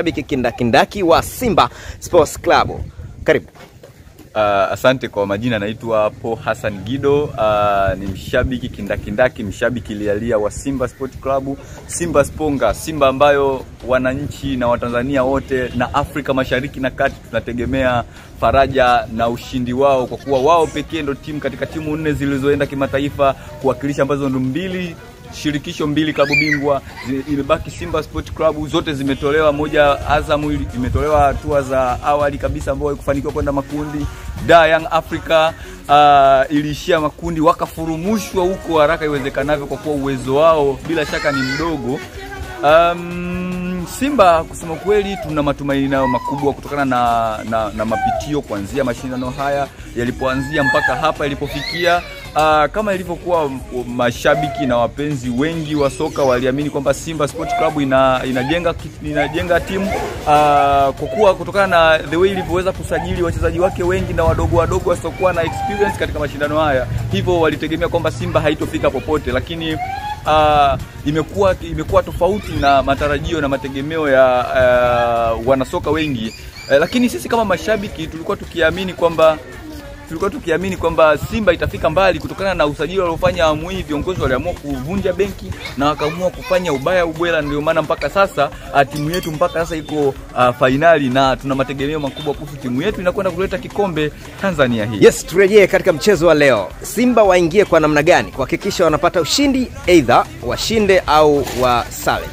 Shabiki kindakindaki wa Simba Sports Club. Karibu. Asante kwa majina, naitwa Paul Hassan Gido. Ni mshabiki kindakindaki, mshabiki lialia wa Simba Sports Club. Simba Sponga, Simba ambayo wananchi na Watanzania wote na Afrika Mashariki na Kati tunategemea faraja na ushindi wao, kwa kuwa wao pekee ndio timu katika timu 4 zilizoenda kimataifa kuwakilisha, ambazo ndo 2 shirikisho 2 klabu bingwa. Imebaki Simba Sports Club, zote zimetolewa. Moja Azam imetolewa hatua za awali kabisa ambao kufanikiwa kwenda makundi. Young Africa ilishia makundi, wakafurumushwa huko haraka iwezekanavyo kwa kuwa uwezo wao bila shaka ni mdogo. Simba kusema kweli tuna matumaini nao makubwa kutokana na mapitio kuanzia mashindano haya yalipoanzia mpaka hapa ilipofikia. Kama ilivyokuwa mashabiki na wapenzi wengi wa soka waliamini kwamba Simba Sports Club inajenga timu kwa kuwa kutokana na the way ilivyoweza kusajili wachezaji wake wengi na wadogo wasiokuwa na experience katika mashindano haya, hivyo walitegemea kwamba Simba haitofika popote, lakini imekuwa tofauti na matarajio na mategemeo ya wanasoka wengi. Lakini sisi kama mashabiki tulikuwa tukiamini kwamba Simba itafika mbali kutokana na usajili waliofanya awamu hii. Viongozi waliamua kuvunja benki na wakaamua kufanya ubwela, ndio maana mpaka sasa timu yetu mpaka sasa iko finali, na tuna mategemeo makubwa kuhusu timu yetu inakwenda kuleta kikombe Tanzania hii. Yes, turejee katika mchezo wa leo. Simba waingie kwa namna gani kuhakikisha wanapata ushindi, either washinde au wasale?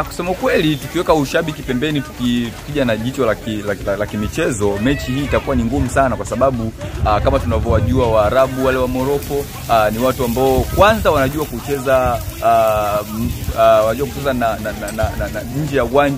Kusema kweli, tukiweka ushabiki pembeni, tukija na jicho la kimichezo, mechi hii itakuwa ni ngumu sana, kwa sababu kama tunavyojua Waarabu wale wa Morocco ni watu ambao kwanza wanajua kucheza na nje ya uwanja.